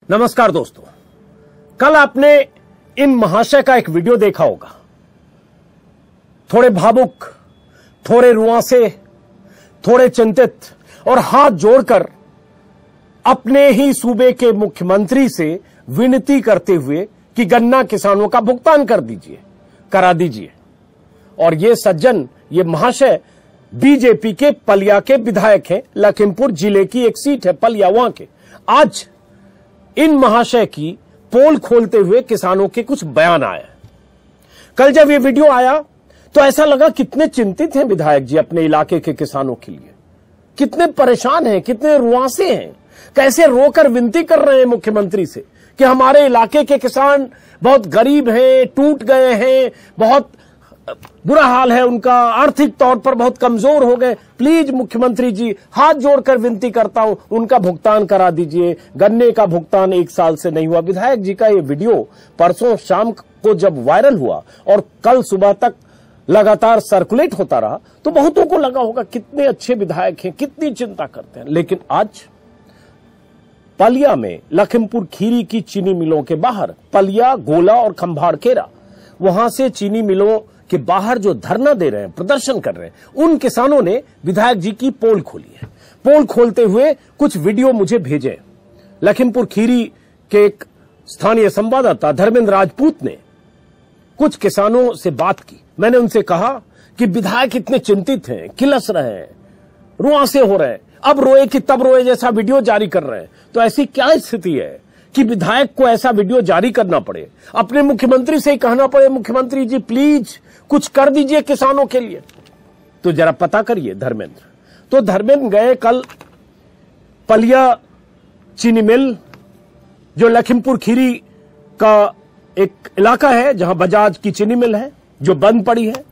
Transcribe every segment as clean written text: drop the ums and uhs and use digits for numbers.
नमस्कार दोस्तों, कल आपने इन महाशय का एक वीडियो देखा होगा। थोड़े भावुक, थोड़े रुआंसे, थोड़े चिंतित और हाथ जोड़कर अपने ही सूबे के मुख्यमंत्री से विनती करते हुए कि गन्ना किसानों का भुगतान करा दीजिए। और ये सज्जन, ये महाशय बीजेपी के पलिया के विधायक हैं। लखीमपुर जिले की एक सीट है पलिया, वहां के। आज इन महाशय की पोल खोलते हुए किसानों के कुछ बयान आए। कल जब ये वीडियो आया तो ऐसा लगा कितने चिंतित हैं विधायक जी अपने इलाके के किसानों के लिए, कितने परेशान हैं, कितने रुआंसे हैं, कैसे रोकर विनती कर रहे हैं मुख्यमंत्री से कि हमारे इलाके के किसान बहुत गरीब हैं, टूट गए हैं, बहुत बुरा हाल है उनका, आर्थिक तौर पर बहुत कमजोर हो गए। प्लीज मुख्यमंत्री जी, हाथ जोड़कर विनती करता हूं, उनका भुगतान करा दीजिए। गन्ने का भुगतान 1 साल से नहीं हुआ। विधायक जी का ये वीडियो परसों शाम को जब वायरल हुआ और कल सुबह तक लगातार सर्कुलेट होता रहा तो बहुतों को लगा होगा कितने अच्छे विधायक हैं, कितनी चिंता करते हैं। लेकिन आज पलिया में, लखीमपुर खीरी की चीनी मिलों के बाहर, पलिया, गोला और खंभाड़खेड़ा, वहां से चीनी मिलों के बाहर जो धरना दे रहे हैं, प्रदर्शन कर रहे हैं, उन किसानों ने विधायक जी की पोल खोली है। पोल खोलते हुए कुछ वीडियो मुझे भेजे। लखीमपुर खीरी के एक स्थानीय संवाददाता धर्मेंद्र राजपूत ने कुछ किसानों से बात की। मैंने उनसे कहा कि विधायक इतने चिंतित हैं, किलस रहे हैं, रुआंसे हो रहे हैं, अब रोए कि तब रोए जैसा वीडियो जारी कर रहे हैं। तो ऐसी क्या स्थिति है कि विधायक को ऐसा वीडियो जारी करना पड़े, अपने मुख्यमंत्री से ही कहना पड़े मुख्यमंत्री जी प्लीज कुछ कर दीजिए किसानों के लिए। तो जरा पता करिए धर्मेंद्र। तो धर्मेंद्र गए कल पलिया चीनी मिल, जो लखीमपुर खीरी का एक इलाका है जहां बजाज की चीनी मिल है जो बंद पड़ी है,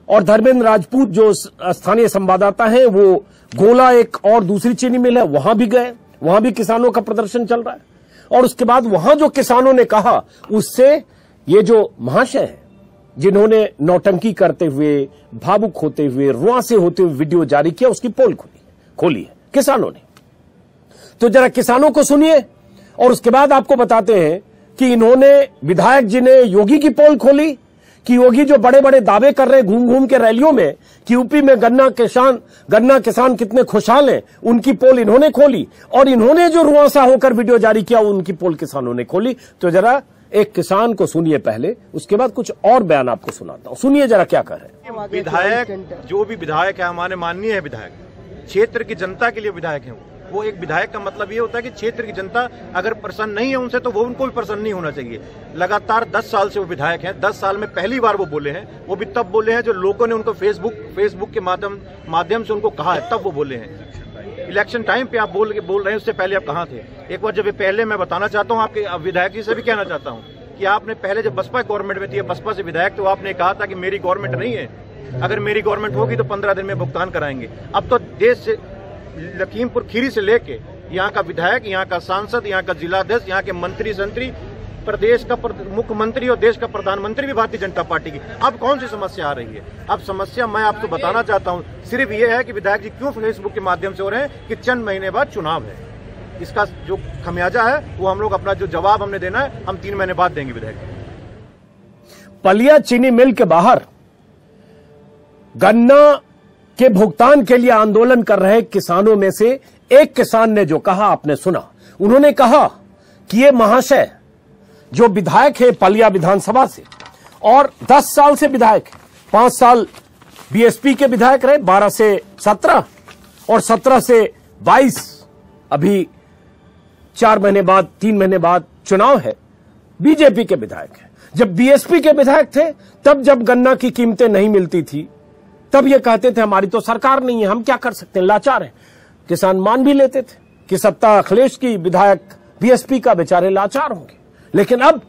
और धर्मेंद्र राजपूत जो स्थानीय संवाददाता हैं वो गोला एक और दूसरी चीनी मिल है वहां भी गए। वहां भी किसानों का प्रदर्शन चल रहा है। और उसके बाद वहां जो किसानों ने कहा उससे ये जो महाशय है जिन्होंने नौटंकी करते हुए, भावुक होते हुए, रुआंसे होते हुए वीडियो जारी किया, उसकी पोल खोली है किसानों ने। तो जरा किसानों को सुनिए और उसके बाद आपको बताते हैं कि इन्होंने, विधायक जी ने योगी की पोल खोली कि योगी जो बड़े बड़े दावे कर रहे हैं घूम घूम के रैलियों में कि यूपी में गन्ना किसान कितने खुशहाल हैं, उनकी पोल इन्होंने खोली। और इन्होंने जो रुआंसा होकर वीडियो जारी किया उनकी पोल किसानों ने खोली। तो जरा एक किसान को सुनिए पहले, उसके बाद कुछ और बयान आपको सुनाता हूं। सुनिए जरा क्या कर रहे हैं। विधायक, जो भी विधायक है, हमारे माननीय है विधायक, क्षेत्र की जनता के लिए विधायक है। वो एक विधायक का मतलब ये होता है कि क्षेत्र की जनता अगर प्रसन्न नहीं है उनसे तो वो उनको भी प्रसन्न नहीं होना चाहिए। लगातार 10 साल से वो विधायक हैं। 10 साल में पहली बार वो बोले हैं। वो भी तब बोले हैं जो लोगों ने उनको फेसबुक के माध्यम से उनको कहा है, तब वो बोले हैं। इलेक्शन टाइम पे आप बोल रहे हैं, उससे पहले आप कहाँ थे? एक बार जब पहले मैं बताना चाहता हूँ आपके विधायक जी से भी कहना चाहता हूँ कि आपने पहले जब बसपा गवर्नमेंट में थी, बसपा से विधायक, तो आपने कहा था कि मेरी गवर्नमेंट नहीं है, अगर मेरी गवर्नमेंट होगी तो 15 दिन में भुगतान कराएंगे। अब तो देश से, लखीमपुर खीरी से लेके यहाँ का विधायक, यहाँ का सांसद, यहाँ का जिलाध्यक्ष, यहाँ के मंत्री संतरी, प्रदेश का मुख्यमंत्री और देश का प्रधानमंत्री भी भारतीय जनता पार्टी की। अब कौन सी समस्या आ रही है? अब समस्या मैं आपको बताना चाहता हूँ सिर्फ ये है कि विधायक जी क्यों फेसबुक के माध्यम से हो रहे हैं कि चंद महीने बाद चुनाव है। इसका जो खमियाजा है वो हम लोग, अपना जो जवाब हमने देना है, हम 3 महीने बाद देंगे विधायक। पलिया चीनी मिल के बाहर गन्ना के भुगतान के लिए आंदोलन कर रहे किसानों में से एक किसान ने जो कहा आपने सुना। उन्होंने कहा कि ये महाशय जो विधायक है पलिया विधानसभा से और 10 साल से विधायक है, 5 साल बीएसपी के विधायक रहे, 12 से 17 और 17 से 22, अभी 4 महीने बाद, 3 महीने बाद चुनाव है, बीजेपी के विधायक है। जब बीएसपी के विधायक थे तब जब गन्ना की कीमतें नहीं मिलती थी तब ये कहते थे हमारी तो सरकार नहीं है, हम क्या कर सकते हैं, लाचार हैं। किसान मान भी लेते थे कि सत्ता अखिलेश की, विधायक बीएसपी का, बेचारे लाचार होंगे। लेकिन अब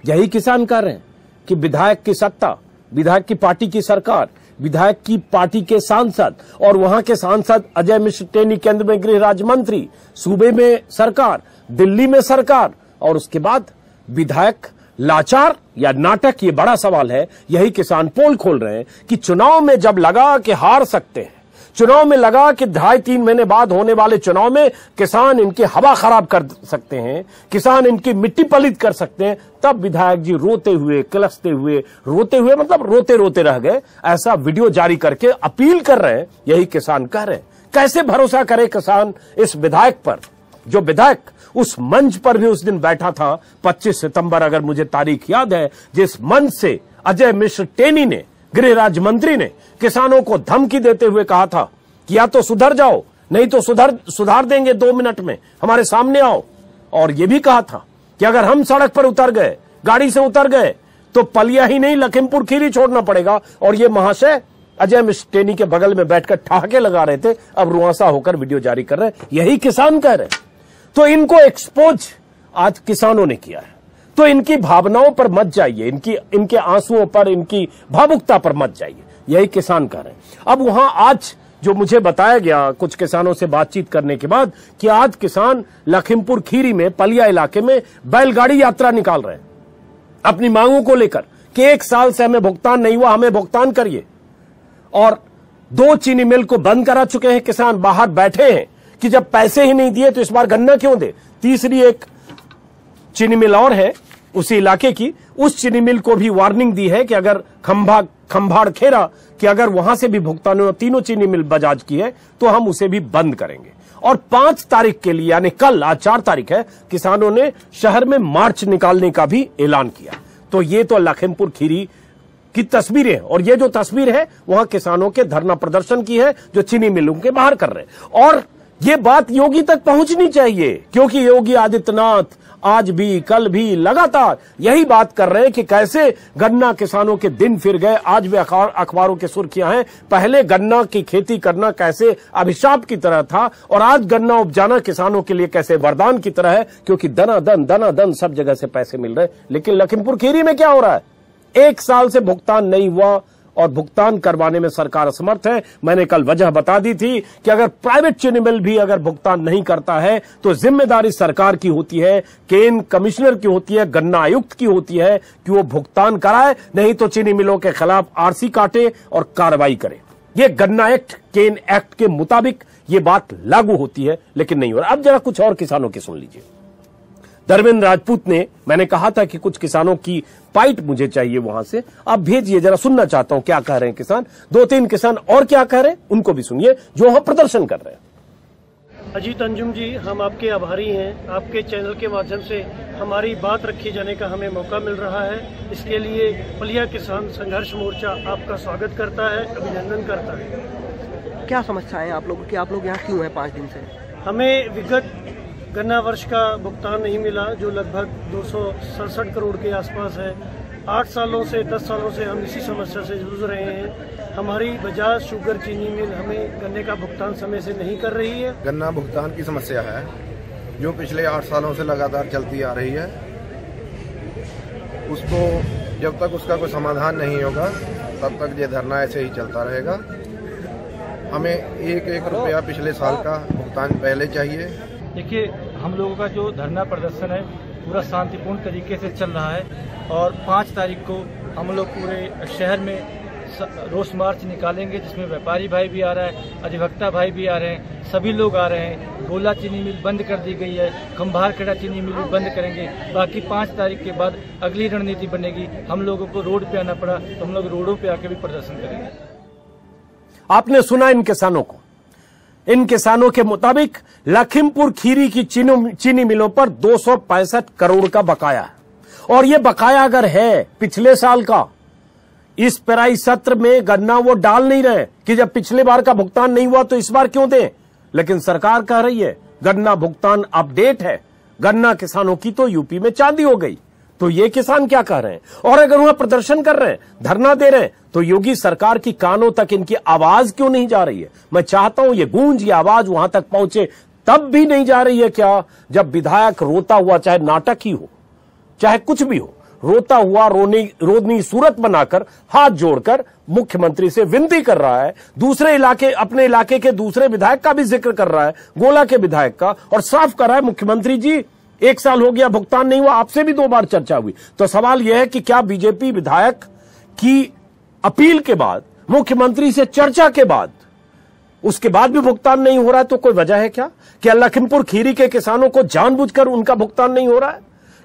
यही किसान कह रहे हैं कि विधायक की सत्ता, विधायक की पार्टी की सरकार, विधायक की पार्टी के सांसद और वहां के सांसद अजय मिश्र टेनी केंद्र में गृह राज्य मंत्री, सूबे में सरकार, दिल्ली में सरकार, और उसके बाद विधायक लाचार या नाटक, ये बड़ा सवाल है। यही किसान पोल खोल रहे हैं कि चुनाव में जब लगा कि हार सकते हैं, चुनाव में लगा कि 2.5-3 महीने बाद होने वाले चुनाव में किसान इनकी हवा खराब कर सकते हैं, किसान इनकी मिट्टी पलित कर सकते हैं, तब विधायक जी रोते हुए, किलसते हुए, रोते हुए मतलब रोते रोते रह गए, ऐसा वीडियो जारी करके अपील कर रहे हैं। यही किसान कह रहे हैं। कैसे भरोसा करे किसान इस विधायक पर, जो विधायक उस मंच पर भी उस दिन बैठा था 25 सितंबर, अगर मुझे तारीख याद है, जिस मंच से अजय मिश्र टेनी ने, गृह राज्य मंत्री ने किसानों को धमकी देते हुए कहा था कि या तो सुधर जाओ, नहीं तो सुधार देंगे 2 मिनट में, हमारे सामने आओ। और यह भी कहा था कि अगर हम सड़क पर उतर गए, गाड़ी से उतर गए, तो पलिया ही नहीं लखीमपुर खीरी छोड़ना पड़ेगा। और ये महाशय अजय मिश्र टेनी के बगल में बैठकर ठहाके लगा रहे थे, अब रुआंसा होकर वीडियो जारी कर रहे हैं। यही किसान कह रहे हैं। तो इनको एक्सपोज आज किसानों ने किया है। तो इनकी भावनाओं पर मत जाइए, इनके आंसुओं पर, इनकी भावुकता पर मत जाइए। यही किसान कह रहे हैं। अब वहां आज जो मुझे बताया गया कुछ किसानों से बातचीत करने के बाद कि आज किसान लखीमपुर खीरी में पलिया इलाके में बैलगाड़ी यात्रा निकाल रहे हैं अपनी मांगों को लेकर कि 1 साल से हमें भुगतान नहीं हुआ, हमें भुगतान करिए। और 2 चीनी मिल को बंद करा चुके हैं किसान, बाहर बैठे हैं कि जब पैसे ही नहीं दिए तो इस बार गन्ना क्यों दे। तीसरी एक चीनी मिल और है उसी इलाके की, उस चीनी मिल को भी वार्निंग दी है कि अगर खंभाड़ खेरा कि अगर वहां से भी भुगतान हो, तीनों चीनी मिल बजाज की है, तो हम उसे भी बंद करेंगे। और 5 तारीख के लिए यानी कल, आज 4 तारीख है, किसानों ने शहर में मार्च निकालने का भी ऐलान किया। तो ये तो लखीमपुर खीरी की तस्वीरें हैं। और ये जो तस्वीर है वहां किसानों के धरना प्रदर्शन की है जो चीनी मिलों के बाहर कर रहे हैं। और ये बात योगी तक पहुंचनी चाहिए, क्योंकि योगी आदित्यनाथ आज भी, कल भी लगातार यही बात कर रहे हैं कि कैसे गन्ना किसानों के दिन फिर गए। आज भी अखबारों की सुर्खियां हैं, पहले गन्ना की खेती करना कैसे अभिशाप की तरह था और आज गन्ना उपजाना किसानों के लिए कैसे वरदान की तरह है, क्योंकि दनादन सब जगह से पैसे मिल रहे हैं। लेकिन लखीमपुर खीरी में क्या हो रहा है? 1 साल से भुगतान नहीं हुआ और भुगतान करवाने में सरकार असमर्थ है। मैंने कल वजह बता दी थी कि अगर प्राइवेट चीनी मिल भी अगर भुगतान नहीं करता है तो जिम्मेदारी सरकार की होती है, केन कमिश्नर की होती है, गन्ना आयुक्त की होती है कि वो भुगतान कराए, नहीं तो चीनी मिलों के खिलाफ आरसी काटे और कार्रवाई करे। ये गन्ना एक्ट, केन एक्ट के मुताबिक ये बात लागू होती है, लेकिन नहीं हो रहा। अब जरा कुछ और किसानों की सुन लीजिए। धर्मेंद्र राजपूत ने, मैंने कहा था कि कुछ किसानों की पाइट मुझे चाहिए वहां से, आप भेजिए, जरा सुनना चाहता हूं क्या कह रहे हैं किसान। 2-3 किसान और क्या कह रहे हैं उनको भी सुनिए जो वहां प्रदर्शन कर रहे हैं। अजीत अंजुम जी, हम आपके आभारी हैं। आपके चैनल के माध्यम से हमारी बात रखे जाने का हमें मौका मिल रहा है। इसके लिए पलिया किसान संघर्ष मोर्चा आपका स्वागत करता है, अभिनंदन करता है। क्या समस्याएं आप लोगों की, आप लोग यहाँ क्यों हैं 5 दिन से? हमें विगत गन्ना वर्ष का भुगतान नहीं मिला, जो लगभग 267 करोड़ के आसपास है। 8 सालों से 10 सालों से हम इसी समस्या से जूझ रहे हैं। हमारी बजाज शुगर चीनी मिल हमें गन्ने का भुगतान समय से नहीं कर रही है। गन्ना भुगतान की समस्या है जो पिछले 8 सालों से लगातार चलती आ रही है। उसको जब तक उसका कोई समाधान नहीं होगा तब तक ये धरना ऐसे ही चलता रहेगा। हमें 1-1 रुपया पिछले साल का भुगतान पहले चाहिए। देखिए, हम लोगों का जो धरना प्रदर्शन है पूरा शांतिपूर्ण तरीके से चल रहा है और 5 तारीख को हम लोग पूरे शहर में रोष मार्च निकालेंगे, जिसमें व्यापारी भाई भी आ रहा है, अधिवक्ता भाई भी आ रहे हैं, सभी लोग आ रहे हैं। गोला चीनी मिल बंद कर दी गई है, खंभार खेड़ा चीनी मिल भी बंद करेंगे। बाकी 5 तारीख के बाद अगली रणनीति बनेगी। हम लोगों को रोड पे आना पड़ा तो हम लोग रोडों पे आके भी प्रदर्शन करेंगे। आपने सुना इन किसानों को। इन किसानों के मुताबिक लखीमपुर खीरी की चीनी मिलों पर 265 करोड़ का बकाया है। और यह बकाया अगर है पिछले साल का, इस पेराई सत्र में गन्ना वो डाल नहीं रहे कि जब पिछले बार का भुगतान नहीं हुआ तो इस बार क्यों दें। लेकिन सरकार कह रही है गन्ना भुगतान अपडेट है। गन्ना किसानों की तो यूपी में चांदी हो गई। तो ये किसान क्या कह रहे हैं? और अगर वहां प्रदर्शन कर रहे हैं, धरना दे रहे हैं, तो योगी सरकार की कानों तक इनकी आवाज क्यों नहीं जा रही है? मैं चाहता हूं ये गूंज, ये आवाज वहां तक पहुंचे। तब भी नहीं जा रही है क्या? जब विधायक रोता हुआ, चाहे नाटक ही हो, चाहे कुछ भी हो, रोता हुआ रोदनी सूरत बनाकर हाथ जोड़कर मुख्यमंत्री से विनती कर रहा है, दूसरे इलाके, अपने इलाके के दूसरे विधायक का भी जिक्र कर रहा है, गोला के विधायक का, और साफ कर रहा है मुख्यमंत्री जी 1 साल हो गया भुगतान नहीं हुआ, आपसे भी 2 बार चर्चा हुई। तो सवाल यह है कि क्या बीजेपी विधायक की अपील के बाद, मुख्यमंत्री से चर्चा के बाद उसके बाद भी भुगतान नहीं हो रहा है, तो कोई वजह है क्या? क्या लखीमपुर खीरी के किसानों को जानबूझकर उनका भुगतान नहीं हो रहा है?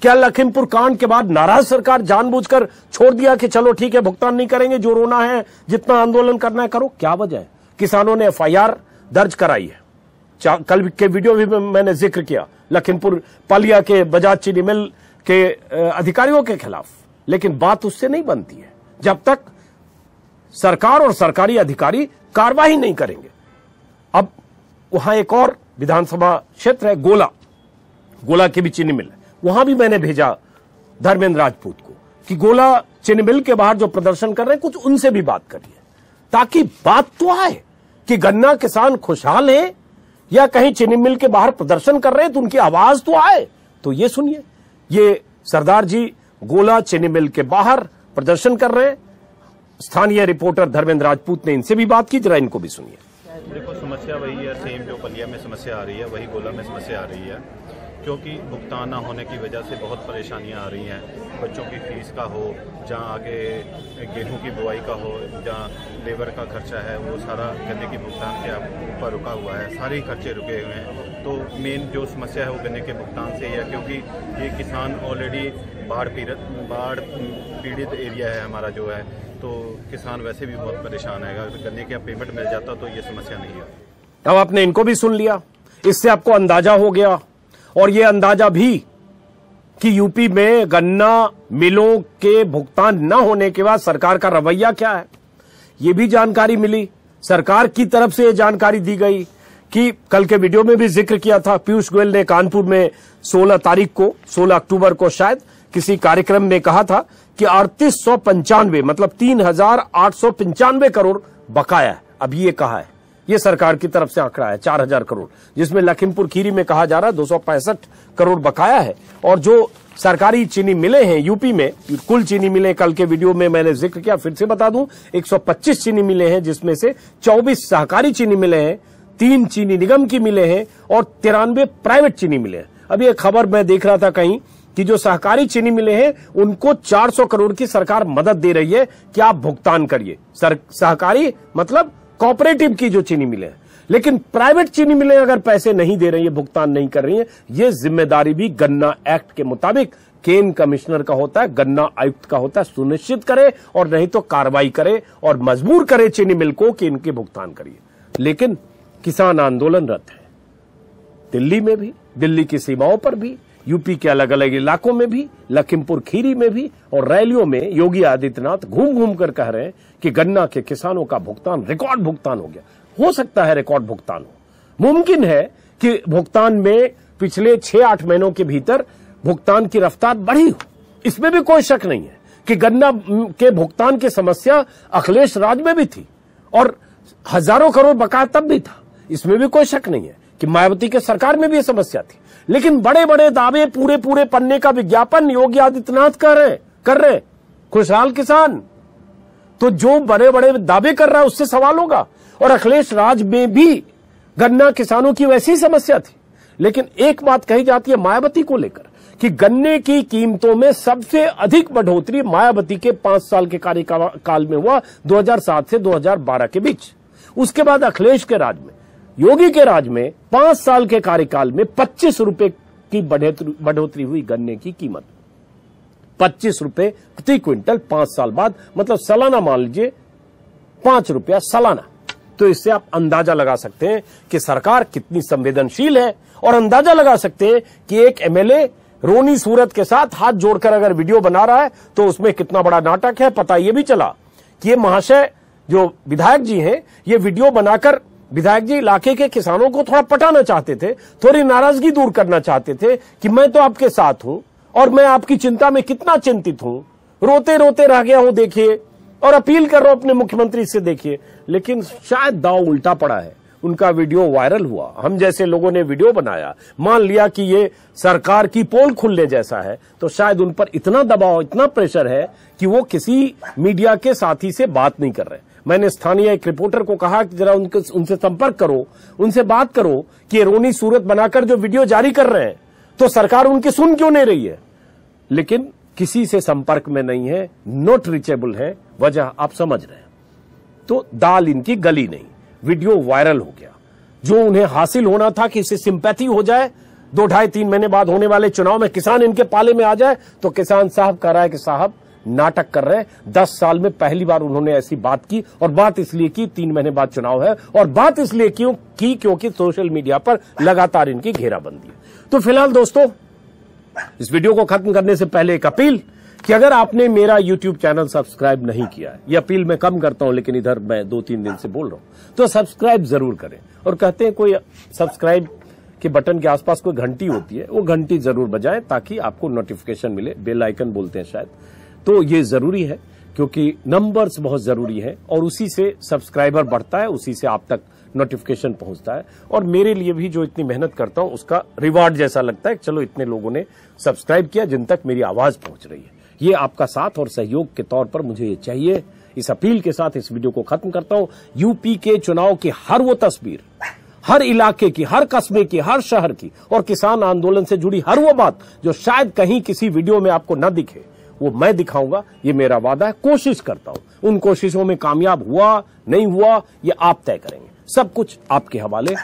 क्या लखीमपुर कांड के बाद नाराज सरकार जानबूझकर छोड़ दिया कि चलो ठीक है भुगतान नहीं करेंगे, जो रोना है जितना आंदोलन करना है करो? क्या वजह है? किसानों ने एफआईआर दर्ज कराई है। कल के वीडियो भी मैंने जिक्र किया लखीमपुर पालिया के बजाज चीनी मिल के अधिकारियों के खिलाफ, लेकिन बात उससे नहीं बनती है जब तक सरकार और सरकारी अधिकारी कार्रवाई नहीं करेंगे। अब वहां एक और विधानसभा क्षेत्र है गोला की भी चीनी मिल है, वहां भी मैंने भेजा धर्मेंद्र राजपूत को कि गोला चीनी मिल के बाहर जो प्रदर्शन कर रहे हैं कुछ उनसे भी बात करिए, ताकि बात तो आए कि गन्ना किसान खुशहाल है या कहीं चीनी मिल के बाहर प्रदर्शन कर रहे हैं तो उनकी आवाज तो आए। तो ये सुनिए, ये सरदार जी गोला चीनी मिल के बाहर प्रदर्शन कर रहे हैं। स्थानीय रिपोर्टर धर्मेंद्र राजपूत ने इनसे भी बात की, जरा इनको भी सुनिए। देखो, समस्या वही है, सेम जो पलिया में समस्या आ रही है वही गोला में समस्या आ रही है, क्योंकि भुगतान न होने की वजह से बहुत परेशानियां आ रही हैं। बच्चों की फीस का हो, जहाँ आगे गेहूं की बुआई का हो, जहाँ लेबर का खर्चा है, वो सारा गन्ने की भुगतान के ऊपर रुका हुआ है, सारे खर्चे रुके हुए हैं। तो मेन जो समस्या है वो गन्ने के भुगतान से ही है, क्योंकि ये किसान ऑलरेडी बाढ़ पीड़ित एरिया है हमारा जो है, तो किसान वैसे भी बहुत परेशान है। अगर गन्ने का पेमेंट मिल जाता तो ये समस्या नहीं है। अब आपने इनको भी सुन लिया, इससे आपको अंदाजा हो गया, और यह अंदाजा भी कि यूपी में गन्ना मिलों के भुगतान न होने के बाद सरकार का रवैया क्या है, यह भी जानकारी मिली। सरकार की तरफ से यह जानकारी दी गई कि कल के वीडियो में भी जिक्र किया था, पीयूष गोयल ने कानपुर में 16 अक्टूबर को शायद किसी कार्यक्रम में कहा था कि 3895 मतलब 3895 करोड़ बकाया है। अब ये कहा है, ये सरकार की तरफ से आंकड़ा है 4000 करोड़, जिसमें लखीमपुर खीरी में कहा जा रहा है 265 करोड़ बकाया है। और जो सरकारी चीनी मिले हैं यूपी में, कुल चीनी मिले कल के वीडियो में मैंने जिक्र किया, फिर से बता दूं 125 चीनी मिले हैं, जिसमें से 24 सहकारी चीनी मिले हैं, 3 चीनी निगम की मिले हैं और 93 प्राइवेट चीनी मिले हैं। अब ये खबर मैं देख रहा था कहीं कि जो सहकारी चीनी मिले हैं उनको 400 करोड़ की सरकार मदद दे रही है कि आप भुगतान करिए। सहकारी मतलब कोऑपरेटिव की जो चीनी मिले हैं, लेकिन प्राइवेट चीनी मिलें अगर पैसे नहीं दे रही है, भुगतान नहीं कर रही है, ये जिम्मेदारी भी गन्ना एक्ट के मुताबिक केन कमिश्नर का होता है, गन्ना आयुक्त का होता है। सुनिश्चित करे और नहीं तो कार्रवाई करे और मजबूर करे चीनी मिल को कि इनके भुगतान करिए। लेकिन किसान आंदोलनरत है, दिल्ली में भी, दिल्ली की सीमाओं पर भी, यूपी के अलग अलग इलाकों में भी, लखीमपुर खीरी में भी, और रैलियों में योगी आदित्यनाथ घूम घूम कर कह रहे हैं कि गन्ना के किसानों का भुगतान रिकॉर्ड भुगतान हो गया। हो सकता है रिकॉर्ड भुगतान हो, मुमकिन है कि भुगतान में पिछले 6-8 महीनों के भीतर भुगतान की रफ्तार बढ़ी हो, इसमें भी कोई शक नहीं है कि गन्ना के भुगतान की समस्या अखिलेश राज में भी थी और हजारों करोड़ बकाया तब भी था, इसमें भी कोई शक नहीं है कि मायावती के सरकार में भी यह समस्या थी। लेकिन बड़े बड़े दावे, पूरे पन्ने का विज्ञापन योगी आदित्यनाथ कर रहे खुशहाल किसान, तो जो बड़े बड़े दावे कर रहा है उससे सवाल होगा। और अखिलेश राज में भी गन्ना किसानों की वैसी समस्या थी। लेकिन एक बात कही जाती है मायावती को लेकर कि गन्ने की कीमतों में सबसे अधिक बढ़ोतरी मायावती के 5 साल के कार्यकाल में हुआ, 2007 से 2012 के बीच। उसके बाद अखिलेश के राज में, योगी के राज में 5 साल के कार्यकाल में 25 रुपए की बढ़ोतरी हुई गन्ने की कीमत, 25 रुपए प्रति क्विंटल 5 साल बाद, मतलब सालाना मान लीजिए 5 रुपया सालाना। तो इससे आप अंदाजा लगा सकते हैं कि सरकार कितनी संवेदनशील है, और अंदाजा लगा सकते हैं कि एक एमएलए रोनी सूरत के साथ हाथ जोड़कर अगर वीडियो बना रहा है तो उसमें कितना बड़ा नाटक है। पता यह भी चला कि ये महाशय जो विधायक जी हैं, ये वीडियो बनाकर विधायक जी इलाके के किसानों को थोड़ा पटाना चाहते थे, थोड़ी नाराजगी दूर करना चाहते थे कि मैं तो आपके साथ हूं और मैं आपकी चिंता में कितना चिंतित हूं, रोते रोते रह गया हूं देखिए, और अपील कर रहा हूं अपने मुख्यमंत्री से देखिए। लेकिन शायद दांव उल्टा पड़ा है, उनका वीडियो वायरल हुआ, हम जैसे लोगों ने वीडियो बनाया, मान लिया कि ये सरकार की पोल खुलने जैसा है, तो शायद उन पर इतना दबाव, इतना प्रेशर है कि वो किसी मीडिया के साथी से बात नहीं कर रहे। मैंने स्थानीय एक रिपोर्टर को कहा कि जरा उनसे संपर्क करो, उनसे बात करो कि ये रोनी सूरत बनाकर जो वीडियो जारी कर रहे हैं तो सरकार उनकी सुन क्यों नहीं रही है। लेकिन किसी से संपर्क में नहीं है, नॉट रीचेबल है, वजह आप समझ रहे हैं। तो दाल इनकी गली नहीं। वीडियो वायरल हो गया। जो उन्हें हासिल होना था कि इससे सिंपैथी हो जाए, 2 ढाई 3 महीने बाद होने वाले चुनाव में किसान इनके पाले में आ जाए, तो किसान साहब कह रहा है कि साहब नाटक कर रहे हैं। 10 साल में पहली बार उन्होंने ऐसी बात की, और बात इसलिए की 3 महीने बाद चुनाव है, और बात इसलिए की क्योंकि सोशल मीडिया पर लगातार इनकी घेराबंदी है। तो फिलहाल दोस्तों, इस वीडियो को खत्म करने से पहले एक अपील कि अगर आपने मेरा YouTube चैनल सब्सक्राइब नहीं किया है, ये अपील मैं कम करता हूं लेकिन इधर मैं 2-3 दिन से बोल रहा हूं, तो सब्सक्राइब जरूर करें। और कहते हैं कोई सब्सक्राइब के बटन के आसपास कोई घंटी होती है, वो घंटी जरूर बजाएं ताकि आपको नोटिफिकेशन मिले, बेल आइकन बोलते हैं शायद। तो ये जरूरी है क्योंकि नंबर्स बहुत जरूरी है, और उसी से सब्सक्राइबर बढ़ता है, उसी से आप तक नोटिफिकेशन पहुंचता है, और मेरे लिए भी जो इतनी मेहनत करता हूं उसका रिवार्ड जैसा लगता है। चलो इतने लोगों ने सब्सक्राइब किया जिन तक मेरी आवाज पहुंच रही है। ये आपका साथ और सहयोग के तौर पर मुझे ये चाहिए। इस अपील के साथ इस वीडियो को खत्म करता हूं। यूपी के चुनाव की हर वो तस्वीर, हर इलाके की, हर कस्बे की, हर शहर की, और किसान आंदोलन से जुड़ी हर वो बात जो शायद कहीं किसी वीडियो में आपको न दिखे, वो मैं दिखाऊंगा। ये मेरा वादा है। कोशिश करता हूं। उन कोशिशों में कामयाब हुआ नहीं हुआ ये आप तय करेंगे। सब कुछ आपके हवाले।